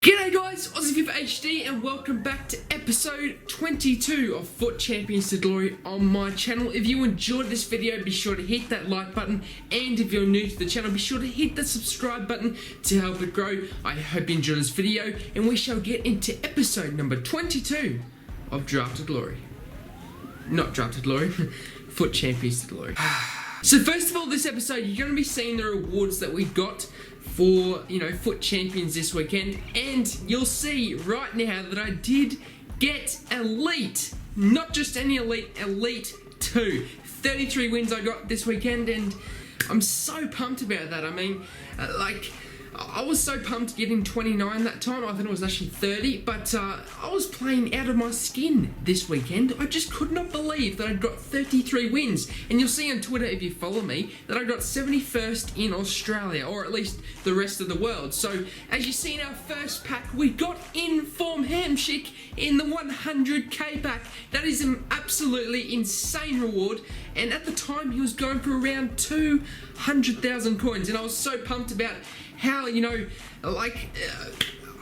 G'day guys, Aussie Fifa HD and welcome back to episode 22 of FUT Champions to Glory on my channel. If you enjoyed this video, be sure to hit that like button, and if you're new to the channel, be sure to hit the subscribe button to help it grow. I hope you enjoyed this video and we shall get into episode number 22 of Draft to Glory. Not Draft to Glory, FUT Champions to Glory. So first of all, this episode, you're going to be seeing the rewards that we got for, FUT Champions this weekend, and you'll see right now that I did get Elite. Not just any Elite, Elite 2. 33 wins I got this weekend, and I'm so pumped about that. I mean, I was so pumped getting 29 that time. I thought it was actually 30, but I was playing out of my skin this weekend. I just could not believe that I'd got 33 wins. And you'll see on Twitter, if you follow me, that I got 71st in Australia, or at least the rest of the world. So, as you see in our first pack, we got Inform Hamshik in the 100k pack. That is an absolutely insane reward. And at the time, he was going for around 200,000 coins. And I was so pumped about how,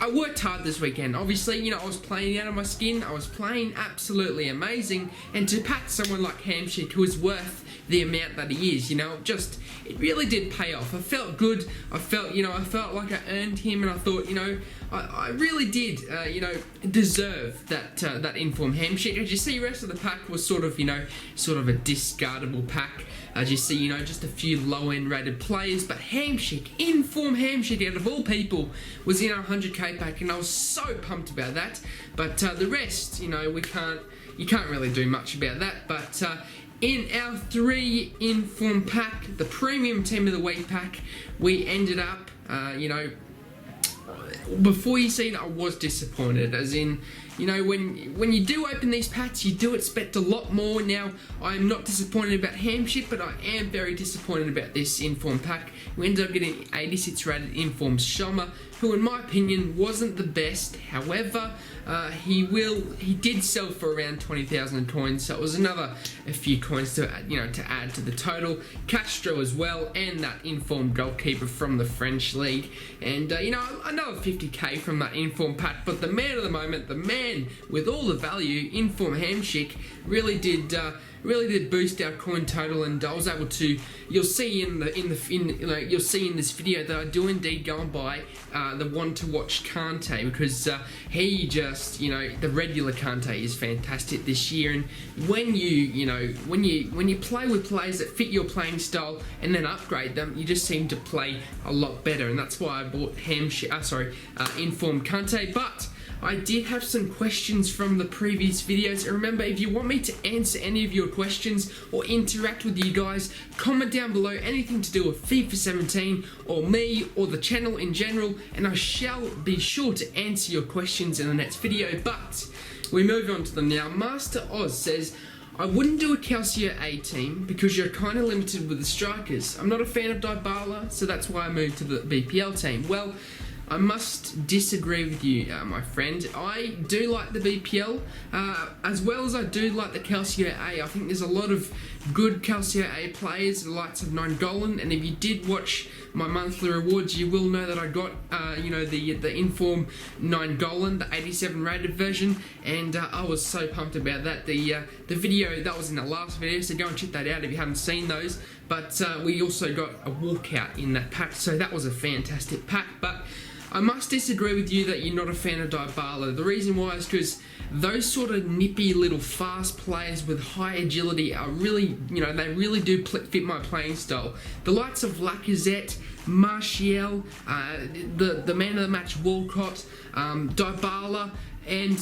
I worked hard this weekend. Obviously, I was playing out of my skin. I was playing absolutely amazing. And to pack someone like Hamshik, who is worth the amount that he is, it really did pay off. I felt good. I felt like I earned him, and I thought, I really did, deserve that Inform Hamshik. As you see, the rest of the pack was sort of a discardable pack. As you see, just a few low-end rated players, but Hamshik, Inform Hamshik, out of all people, was in our 100k pack, and I was so pumped about that. But the rest, you can't really do much about that. But in our 3 Inform pack, the Premium Team of the Week pack, we ended up, before you see it, I was disappointed, as in, when you do open these packs, you do expect a lot more. Now, I'm not disappointed about Hamshik, but I am very disappointed about this Inform pack. We ended up getting 86 rated Inform Shoma, who in my opinion wasn't the best. However, he did sell for around 20,000 coins, so it was a few coins to add to the total. Castro as well, and that Inform goalkeeper from the French league, and another 50k from that Inform pack. But the man of the moment, the man with all the value, Inform Hamshik, really did boost our coin total, and I was able to. You'll see in this video that I do indeed go and buy the one to watch Kante, because he just the regular Kante is fantastic this year, and when you play with players that fit your playing style and then upgrade them, you just seem to play a lot better, and that's why I bought Inform Kante. But I did have some questions from the previous videos, and remember, if you want me to answer any of your questions or interact with you guys, comment down below anything to do with FIFA 17 or me or the channel in general, and I shall be sure to answer your questions in the next video. But we move on to them now. Master Oz says, I wouldn't do a Calcio A team because you're kind of limited with the strikers. I'm not a fan of Dybala, so that's why I moved to the BPL team. Well, I must disagree with you, my friend. I do like the BPL, as well as I do like the Calcio A. I think there's a lot of good Calcio A players, the likes of Nainggolan, and if you did watch my monthly rewards, you will know that I got, the Inform Nainggolan, the 87 rated version, and I was so pumped about that. The video, that was in the last video, so go and check that out if you haven't seen those. But we also got a walkout in that pack, so that was a fantastic pack. But I must disagree with you that you're not a fan of Dybala. The reason why is because those sort of nippy little fast players with high agility are really, they really do fit my playing style. The likes of Lacazette, Martial, the man of the match Walcott, Dybala, and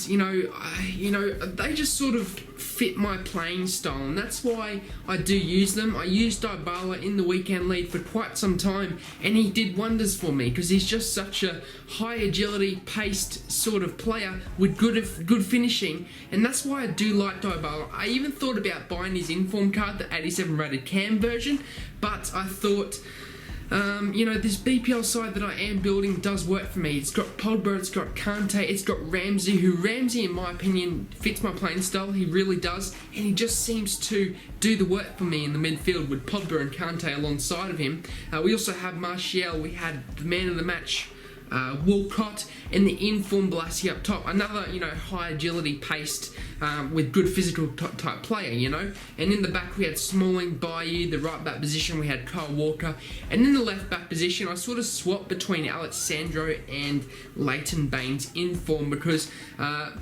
they just sort of fit my playing style, and that's why I do use them. I used Dybala in the weekend league for quite some time, and he did wonders for me because he's just such a high agility, paced sort of player with good finishing, and that's why I do like Dybala. I even thought about buying his Inform card, the 87 rated Cam version, but I thought, this BPL side that I am building does work for me. It's got Pogba, it's got Kante, it's got Ramsey, who Ramsey, in my opinion, fits my playing style. He really does, and he just seems to do the work for me in the midfield with Pogba and Kante alongside of him. We also have Martial. We had the man of the match Walcott, and the in-form Balassi up top. Another, high agility paced with good physical type player, And in the back we had Smalling, Bayou. The right back position we had Kyle Walker. And in the left back position I sort of swapped between Alexandro and Leighton Baines in form because I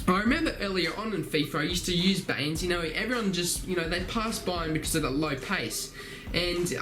remember earlier on in FIFA I used to use Baines. Everyone just, they pass by him because of that low pace. And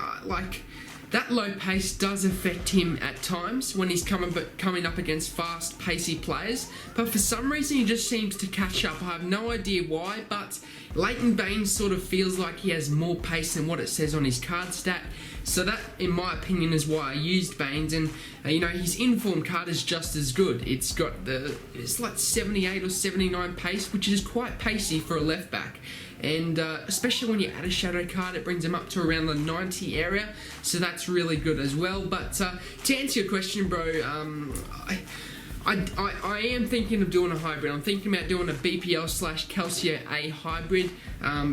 that low pace does affect him at times when he's coming up against fast, pacey players. But for some reason, he just seems to catch up. I have no idea why, but Leighton Baines sort of feels like he has more pace than what it says on his card stat. So that, in my opinion, is why I used Baines. And, his in-form card is just as good. It's like 78 or 79 pace, which is quite pacey for a left back. And especially when you add a shadow card, it brings him up to around the 90 area, so that's really good as well. But to answer your question, bro, I am thinking of doing a hybrid. I'm thinking about doing a BPL/Calcio A hybrid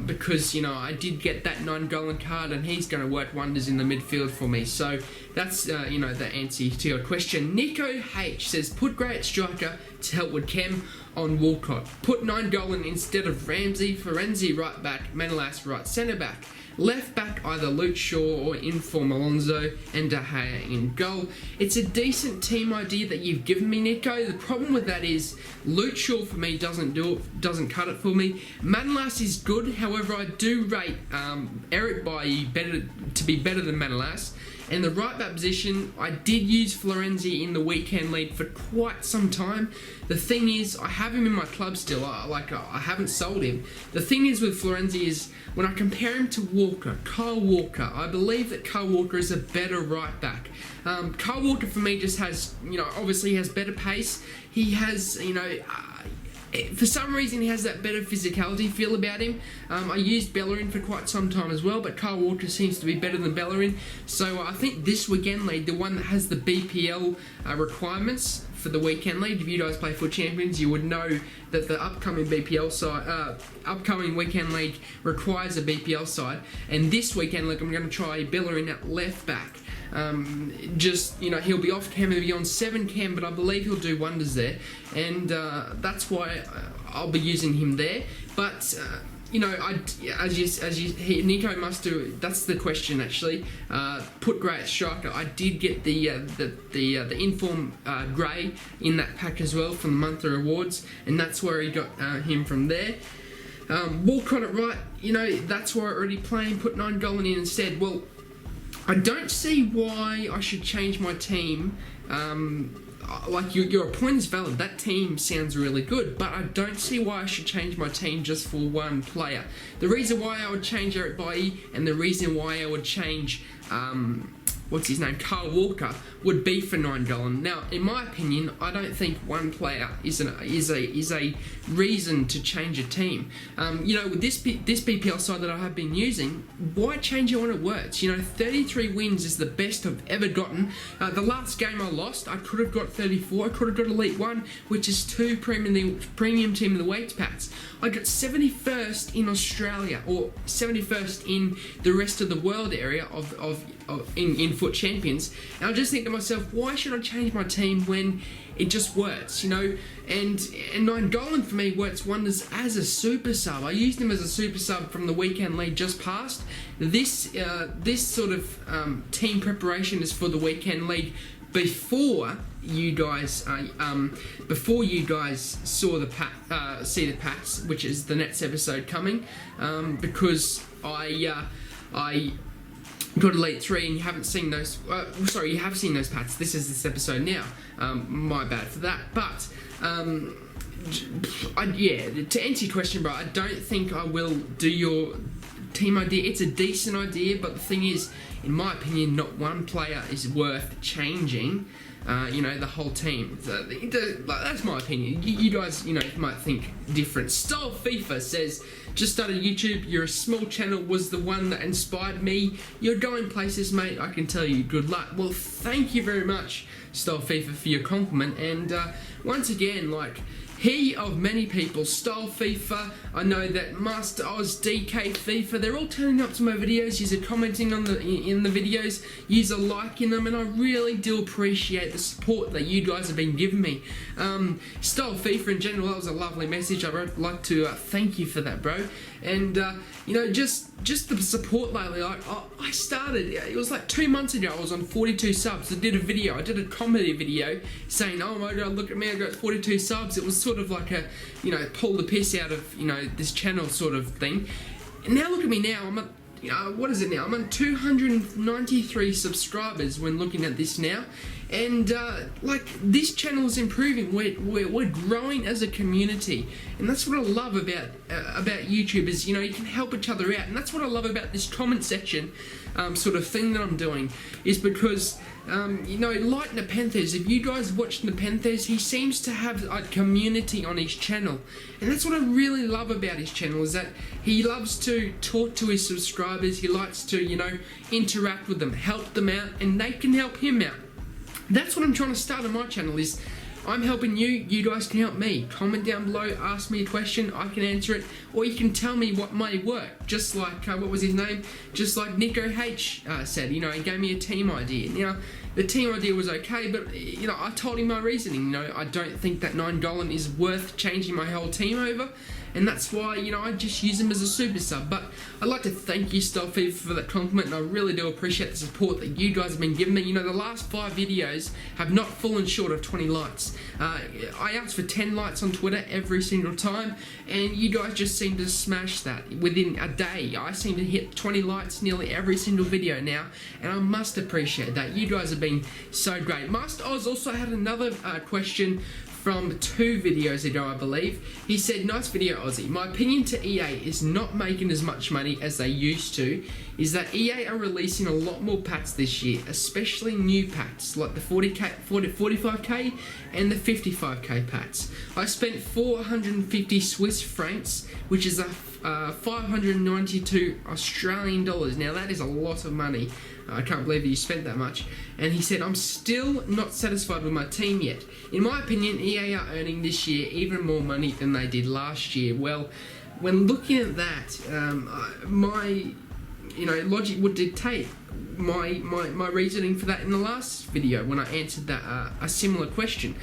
because, I did get that 9 golden card and he's going to work wonders in the midfield for me. So that's, the answer to your question. Nico H says, put Gray at striker to help with Chem on Walcott. Put 9 golden instead of Ramsey, Florenzi right back, Manolas right centre back. Left back, either Luke Shaw or in-form Alonso and De Gea in goal. It's a decent team idea that you've given me, Nico. The problem with that is Luke Shaw for me doesn't cut it for me. Manolas is good, however I do rate Eric Bailly to be better than Manolas. And the right back position, I did use Florenzi in the weekend league for quite some time. The thing is, I have him in my club still. I haven't sold him. The thing is with Florenzi is, when I compare him to Kyle Walker, I believe that Kyle Walker is a better right back. Kyle Walker for me just has, obviously he has better pace. He has, for some reason he has that better physicality feel about him. I used Bellerin for quite some time as well, but Kyle Walker seems to be better than Bellerin. So I think this weekend league, the one that has the BPL requirements for the weekend league, if you guys play FUT Champions, you would know that the upcoming upcoming weekend league requires a BPL side. And this weekend league, I'm going to try Bellerin at left back. He'll be off cam, he'll be on 7 cam, but I believe he'll do wonders there, and that's why I'll be using him there. But Nico must do. That's the question actually. Put Gray at striker. I did get the in-form Gray in that pack as well from the monthly rewards, and that's where he got him from there. Walcott at right. That's why I already playing. Put 9 golden in instead. Well, I don't see why I should change my team. Your point is valid. That team sounds really good, but I don't see why I should change my team just for one player. The reason why I would change Eric Bailly and the reason why I would change Kyle Walker would be for 9 golden. Now, in my opinion, I don't think one player is a reason to change a team. With this BPL side that I have been using, why change it when it works? 33 wins is the best I've ever gotten. The last game I lost, I could have got 34. I could have got Elite 1, which is 2 premium team of the weights packs. I got 71st in Australia, or 71st in the rest of the world area in FUT Champions. And I just think to myself, why should I change my team when it just works, And 9 golden for me works wonders as a super sub. I used him as a super sub from the weekend league just past. This sort of team preparation is for the weekend league before you guys saw see the packs, which is the next episode coming, because I got Elite 3 and you haven't seen those. You have seen those packs. This is this episode now. My bad for that. But to answer your question, bro, I don't think I will do your team idea. It's a decent idea, but the thing is, in my opinion, not one player is worth changing. The whole team. That's my opinion. You guys, might think different. Style FIFA says, just started YouTube. You're a small channel. Was the one that inspired me. You're going places, mate. I can tell you. Good luck. Well, thank you very much, Style FIFA, for your compliment. And once again, he of many people, Style FIFA. I know that Master Oz, DK FIFA, they're all turning up to my videos. You're commenting on in the videos, you're liking them, and I really do appreciate the support that you guys have been giving me. Style FIFA in general, that was a lovely message. I'd like to thank you for that, bro. And you know, just the support lately. I started, it was like 2 months ago, I was on 42 subs. I did a comedy video saying, oh my god, look at me, I got 42 subs. It was sort of like a, you know, pull the piss out of, you know, this channel sort of thing. And now look at me now, I'm at, what is it now? I'm on 293 subscribers when looking at this now. And like, this channel is improving. We're growing as a community, and that's what I love about YouTube. Is, you know, you can help each other out, and that's what I love about this comment section sort of thing that I'm doing, is because you know, like Nepenthes, if you guys watch Nepenthes, he seems to have a community on his channel, and that's what I really love about his channel, is that he loves to talk to his subscribers. He likes to, you know, interact with them, help them out, and they can help him out. That's what I'm trying to start on my channel, is I'm helping you, you guys can help me. Comment down below, ask me a question, I can answer it, or you can tell me what might work. Just like, what was his name? Just like Nico H said, you know, he gave me a team idea. Now, the team idea was okay, but, you know, I told him my reasoning. You know, I don't think that 9 Golan is worth changing my whole team over, and that's why, you know, I just use him as a super sub. But I'd like to thank you, Style FIFA, for that compliment, and I really do appreciate the support that you guys have been giving me. You know, the last 5 videos have not fallen short of 20 likes. I asked for 10 likes on Twitter every single time, and you guys just seem to smash that within a day. I seem to hit 20 likes nearly every single video now, and I must appreciate that. You guys have been so great. Master Oz also had another question from 2 videos ago, I believe. He said, nice video, Aussie. My opinion to EA is not making as much money as they used to, is that EA are releasing a lot more packs this year, especially new packs, like the 45k and the 55k packs. I spent 450 Swiss francs, which is a 592 Australian dollars. Now that is a lot of money. I can't believe that you spent that much. And he said, I'm still not satisfied with my team yet. In my opinion, EA are earning this year even more money than they did last year. Well, when looking at that, my logic would dictate my reasoning for that in the last video when I answered that a similar question.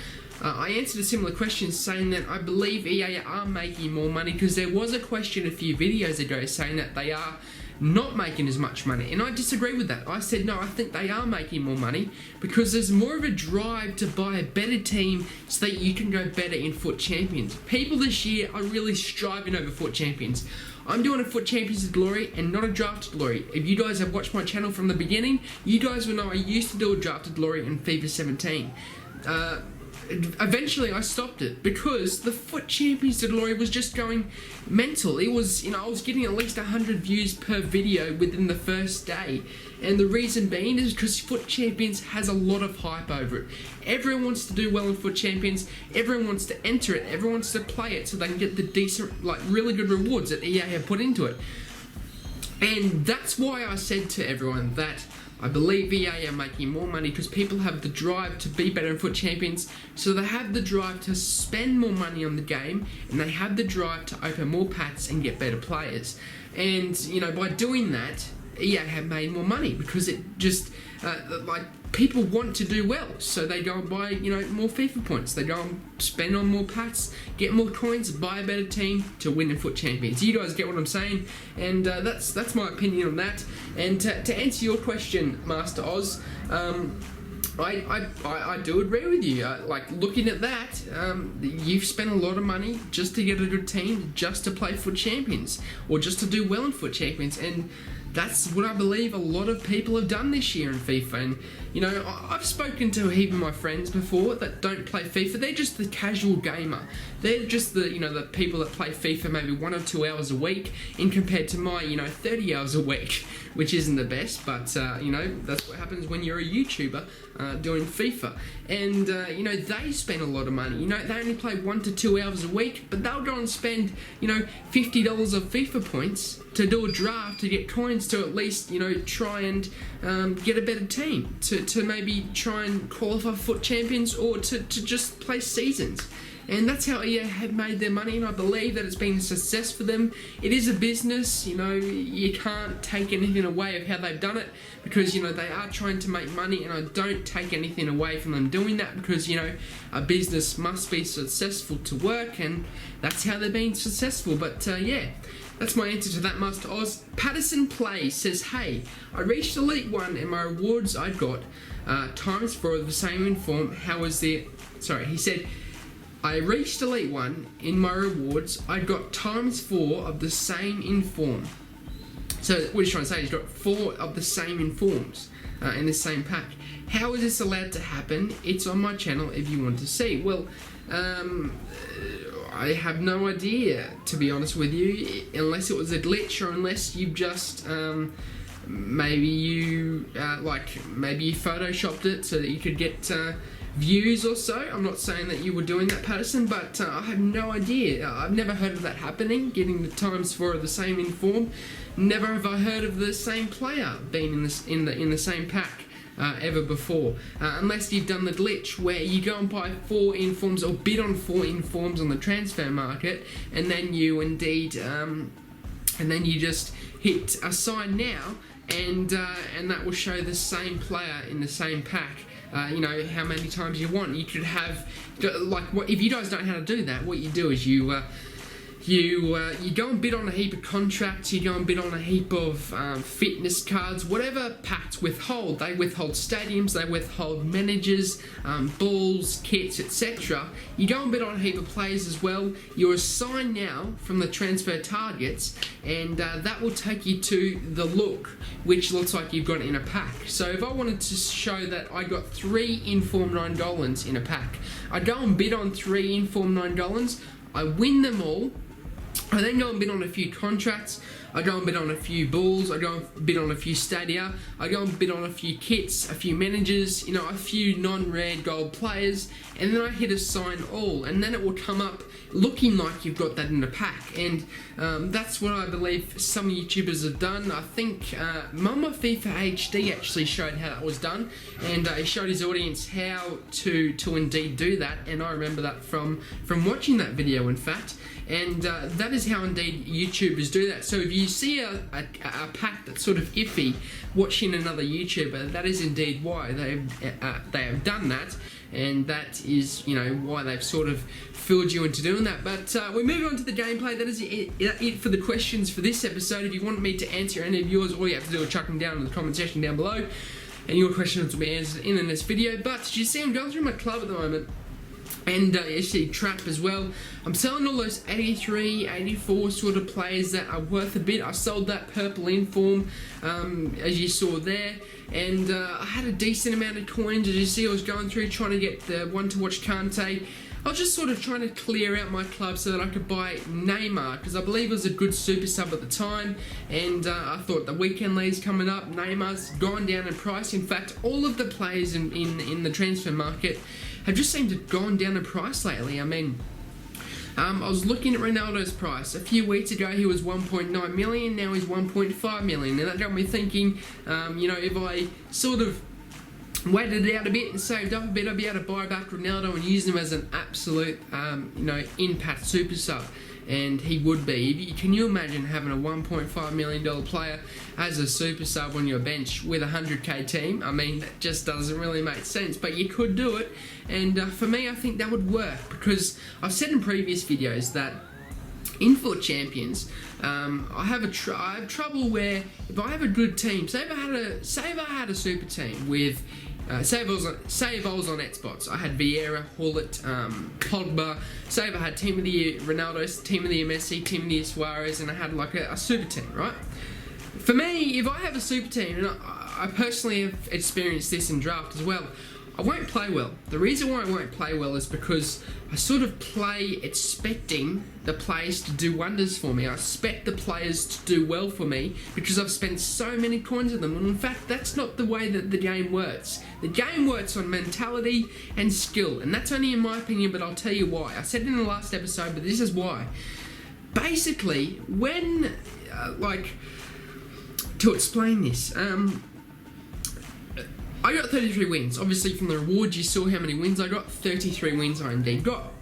I answered a similar question saying that I believe EA are making more money, because there was a question a few videos ago saying that they are not making as much money, and I disagree with that. I said no, I think they are making more money because there's more of a drive to buy a better team so that you can go better in FUT Champions. People this year are really striving over FUT Champions. I'm doing a FUT Champions Glory and not a Drafted Glory. If you guys have watched my channel from the beginning, you guys will know I used to do a Drafted Glory in FIFA 17. Eventually I stopped it because the FUT Champions Glory was just going mental. It was, you know, I was getting at least 100 views per video within the first day, and the reason being is because FUT Champions has a lot of hype over it. Everyone wants to do well in FUT Champions, everyone wants to enter it, everyone wants to play it so they can get the decent, like really good rewards that EA have put into it. And that's why I said to everyone that I believe EA are making more money because people have the drive to be better in FUT Champions, so they have the drive to spend more money on the game, and they have the drive to open more packs and get better players. And, you know, by doing that, EA have made more money because it just, like, people want to do well, so they go and buy, you know, more FIFA points. They go and spend on more packs, get more coins, buy a better team to win in FUT Champions. You guys get what I'm saying, and that's my opinion on that. And to answer your question, Master Oz, I do agree with you. Like, looking at that, you've spent a lot of money just to get a good team, just to play FUT Champions, or just to do well in FUT Champions, and that's what I believe a lot of people have done this year in FIFA. And, you know, I've spoken to a heap of my friends before that don't play FIFA. They're just the casual gamer. They're just the, you know, the people that play FIFA maybe 1 or 2 hours a week, in compared to my, you know, 30 hours a week, which isn't the best, but, you know, that's what happens when you're a YouTuber doing FIFA. And, you know, they spend a lot of money. You know, they only play 1 to 2 hours a week, but they'll go and spend, you know, $50 of FIFA points to do a draft to get coins to at least, you know, try and get a better team, to maybe try and qualify FUT Champions, or to just play seasons. and that's how EA have made their money, and I believe that it's been a success for them. It is a business, you know, you can't take anything away of how they've done it, because, you know, they are trying to make money, and I don't take anything away from them doing that, because, you know, a business must be successful to work, and that's how they're being successful. But yeah, that's my answer to that, Master Oz. Patterson Play says, hey, I reached Elite 1 and my rewards I got times 4 of the same inform. How was the... Sorry, he said, I reached Elite 1 in my rewards. I got times 4 of the same inform. So what he's trying to say, he's got 4 of the same informs in the same pack. How is this allowed to happen? It's on my channel if you want to see. Well, I have no idea, to be honest with you, unless it was a glitch, or unless you've just maybe you photoshopped it so that you could get views or so. I'm not saying that you were doing that, Patterson, but I have no idea. I've never heard of that happening, getting the times 4 of the same inform. Never have I heard of the same player being in the same pack ever before, unless you've done the glitch where you go and buy 4 informs, or bid on 4 informs on the transfer market, and then you indeed and then you just hit assign now, and that will show the same player in the same pack. You know, how many times you want. You could have, like, if you guys don't know how to do that, what you do is you go and bid on a heap of contracts, you go and bid on a heap of fitness cards, whatever packs withhold. They withhold stadiums, they withhold managers, balls, kits, etc. You go and bid on a heap of players as well. You assign now from the transfer targets, and that will take you to the look, which looks like you've got it in a pack. So if I wanted to show that I got 3 Inform 9 Golans in a pack, I go and bid on 3 Inform 9 Golans, I win them all. I then go and bid on a few contracts, I go and bid on a few balls, I go and bid on a few stadia, I go and bid on a few kits, a few managers, you know, a few non-rare gold players, and then I hit assign all, and then it will come up looking like you've got that in a pack. And that's what I believe some YouTubers have done. I think Mama FIFA HD actually showed how that was done, and he showed his audience how to indeed do that, and I remember that from watching that video, in fact. And that is how indeed YouTubers do that. So if you see a pack that's sort of iffy watching another YouTuber, that is indeed why they have done that, and that is, you know, why they've sort of fooled you into doing that. But we're moving on to the gameplay. That is it for the questions for this episode. If you want me to answer any of yours, all you have to do is chuck them down in the comment section down below, and your questions will be answered in the next video. But you see, I'm going through my club at the moment, and you see Trap as well. I'm selling all those 83, 84 sort of players that are worth a bit. I sold that purple inform, as you saw there, and I had a decent amount of coins. As you see, I was going through trying to get the one to watch Kante. I was just sort of trying to clear out my club so that I could buy Neymar, because I believe it was a good super sub at the time, and I thought the weekend league's coming up, Neymar's gone down in price. In fact, all of the players in the transfer market have just seemed to have gone down in price lately. I mean, I was looking at Ronaldo's price. A few weeks ago he was 1.9 million, now he's 1.5 million, and that got me thinking, you know, if I sort of waited it out a bit and saved up a bit, I'd be able to buy back Ronaldo and use him as an absolute, you know, impact super sub. And he would be. Can you imagine having a $1.5 million player as a super sub on your bench with a 100k team? I mean, that just doesn't really make sense, but you could do it. And for me, I think that would work, because I've said in previous videos that in FUT Champions, I have trouble where if I have a good team, say if I had a super team with say if I was on Xbox, I had Vieira, Hullet, Pogba. Say if I had Team of the Year Ronaldo, Team of the Year Messi, Team of the Year Suarez, and I had like a super team, right? For me, if I have a super team, and I personally have experienced this in draft as well, I won't play well. The reason why I won't play well is because I sort of play expecting the players to do wonders for me. I expect the players to do well for me because I've spent so many coins on them. And in fact, that's not the way that the game works. The game works on mentality and skill. And that's only in my opinion, but I'll tell you why. I said it in the last episode, but this is why. Basically, when, to explain this, I got 33 wins. Obviously from the rewards you saw how many wins I got. 33 wins I indeed got.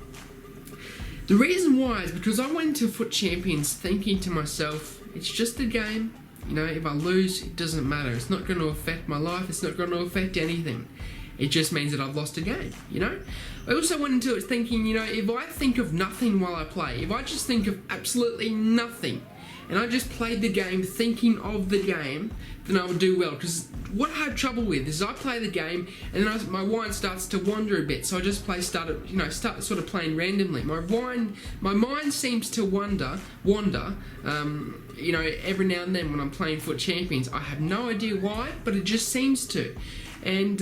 The reason why is because I went into FUT Champions thinking to myself, it's just a game. You know, if I lose, it doesn't matter. It's not going to affect my life. It's not going to affect anything. It just means that I've lost a game, you know? I also went into it thinking, you know, if I think of nothing while I play, if I just think of absolutely nothing, and I just played the game thinking of the game, then I would do well. Because what I have trouble with is I play the game and then my mind starts to wander a bit. So I just start sort of playing randomly. My mind seems to wander. You know, every now and then when I'm playing FUT Champions, I have no idea why, but it just seems to. And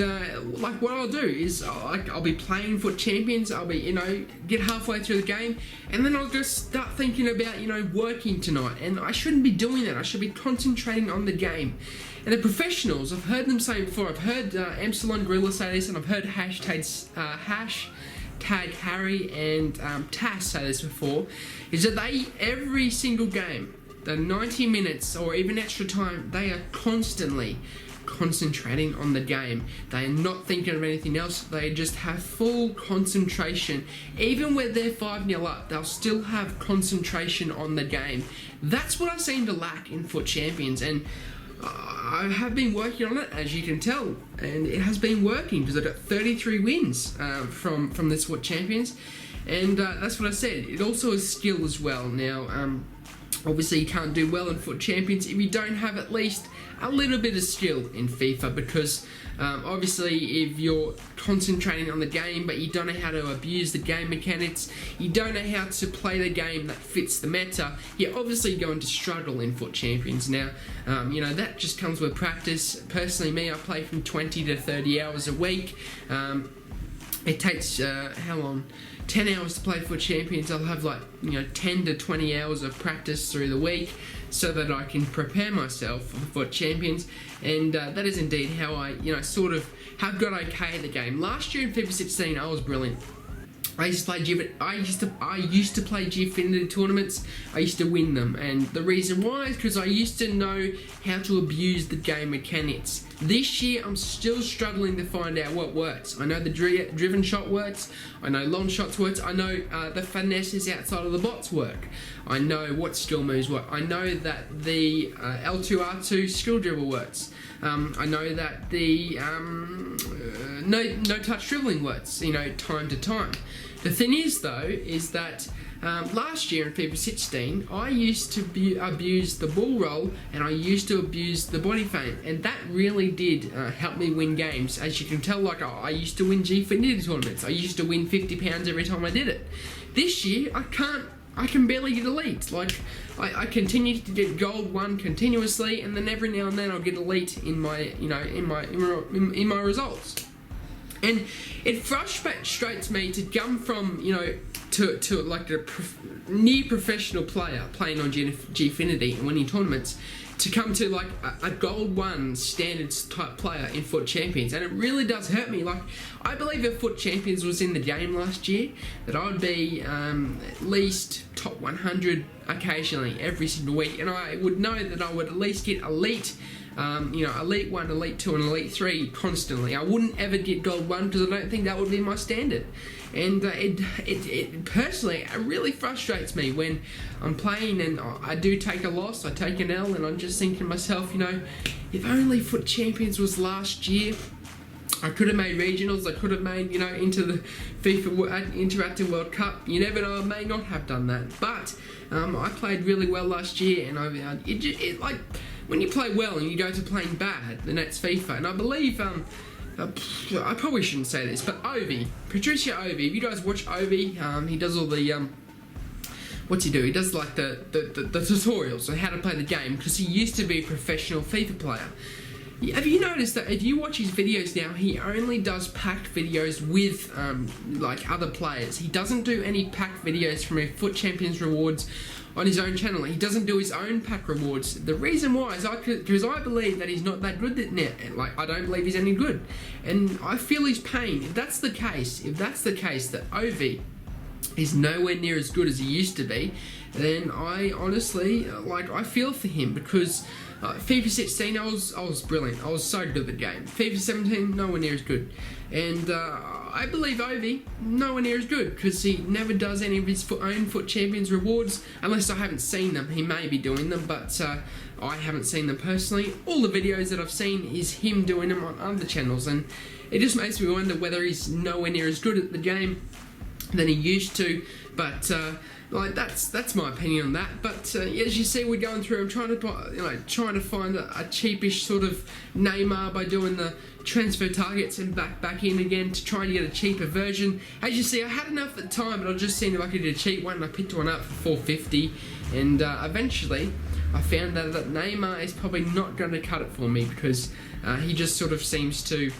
like what I'll do is I'll be playing FUT Champions, I'll be, you know, get halfway through the game, and then I'll just start thinking about, you know, working tonight. And I shouldn't be doing that. I should be concentrating on the game. And the professionals, I've heard them say before, I've heard Epsilon Gorilla say this, and I've heard hashtag Harry and Tass say this before, is that they, every single game, the 90 minutes or even extra time, they are constantly concentrating on the game. They are not thinking of anything else. They just have full concentration. Even when they're 5-0 up, they'll still have concentration on the game. That's what I seem to lack in FUT Champions, and I have been working on it, as you can tell, and it has been working because I've got 33 wins from this FUT Champions, and that's what I said. It also is skill as well. Now, obviously you can't do well in FUT Champions if you don't have at least a little bit of skill in FIFA, because obviously if you're concentrating on the game but you don't know how to abuse the game mechanics, you don't know how to play the game that fits the meta, you're obviously going to struggle in FUT Champions. Now, you know, that just comes with practice. Personally, me, I play from 20 to 30 hours a week. It takes, how long? 10 hours to play FUT Champions. I'll have like, you know, 10 to 20 hours of practice through the week so that I can prepare myself for FUT Champions, and that is indeed how I, you know, sort of have got okay at the game. Last year in FIFA 16, I was brilliant. I used to play Gfinity tournaments. I used to win them, and the reason why is because I used to know how to abuse the game mechanics. This year, I'm still struggling to find out what works. I know the driven shot works. I know long shots works. I know the finesses outside of the bots work. I know what skill moves work. I know that the L2R2 skill dribble works. I know that the no touch dribbling works, you know, time to time. The thing is, though, is that last year in FIFA 16, I used to abuse the ball roll, and I used to abuse the body feint, and that really did help me win games. As you can tell, like, I used to win Gfinity tournaments. I used to win £50 every time I did it. This year, I can barely get elite. Like, I continue to get gold 1 continuously, and then every now and then I'll get elite in my, you know, in my results. And it frustrates me to come from, you know, to like a near professional player playing on Gfinity and winning tournaments, to come to like a gold 1 standards type player in FUT Champions, and it really does hurt me. Like, I believe if FUT Champions was in the game last year, that I would be at least top 100 occasionally every single week, and I would know that I would at least get elite. You know, Elite 1, Elite 2 and Elite 3 constantly. I wouldn't ever get Gold 1 because I don't think that would be my standard. And it personally, it really frustrates me when I'm playing and I do take a loss, I take an L, and I'm just thinking to myself, you know, if only FUT Champions was last year, I could have made regionals, I could have made, you know, into the FIFA Interactive World Cup. You never know, I may not have done that. But I played really well last year, and it like, when you play well and you go to playing bad, then that's FIFA. And I believe, I probably shouldn't say this, but Patricia Ovi, if you guys watch Ovi, he does all the, what's he do? He does like the tutorials on how to play the game, because he used to be a professional FIFA player. Have you noticed that if you watch his videos now, he only does packed videos with like other players? He doesn't do any packed videos from a FUT Champions rewards on his own channel. He doesn't do his own pack rewards. The reason why is because I believe that he's not that good now. Like, I don't believe he's any good, and I feel his pain. If that's the case, that Ovi is nowhere near as good as he used to be, then I honestly, like, I feel for him, because FIFA 16, I was brilliant. I was so good at the game. FIFA 17, nowhere near as good. And I believe Ovi, nowhere near as good, because he never does any of his own FUT Champions rewards, unless I haven't seen them. He may be doing them, but I haven't seen them personally. All the videos that I've seen is him doing them on other channels, and it just makes me wonder whether he's nowhere near as good at the game than he used to. But like that's my opinion on that. But as you see, we're going through. I'm trying to find a cheapish sort of Neymar by doing the transfer targets and back in again to try and get a cheaper version. As you see, I had enough at the time, but I just seen if I could get a cheap one, and I picked one up for $4.50, and eventually I found out that Neymar is probably not going to cut it for me, because he just sort of seems to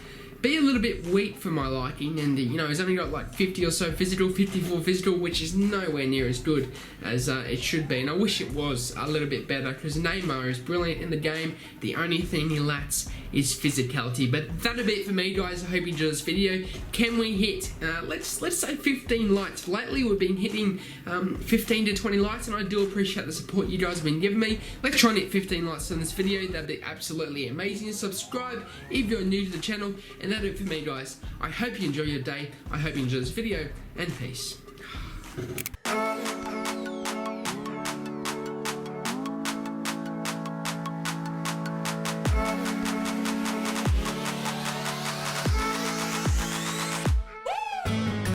be a little bit weak for my liking, and he's only got like 50 or so physical, 54 physical, which is nowhere near as good as it should be, and I wish it was a little bit better, because Neymar is brilliant in the game. The only thing he lacks is physicality. But that'll be it for me, guys. I hope you enjoyed this video. Can we hit let's say 15 likes? Lately we've been hitting 15 to 20 likes, and I do appreciate the support you guys have been giving me. Let's try and hit 15 likes on this video. That'd be absolutely amazing. Subscribe if you're new to the channel, and that's it for me, guys. I hope you enjoy your day. I hope you enjoy this video, and peace.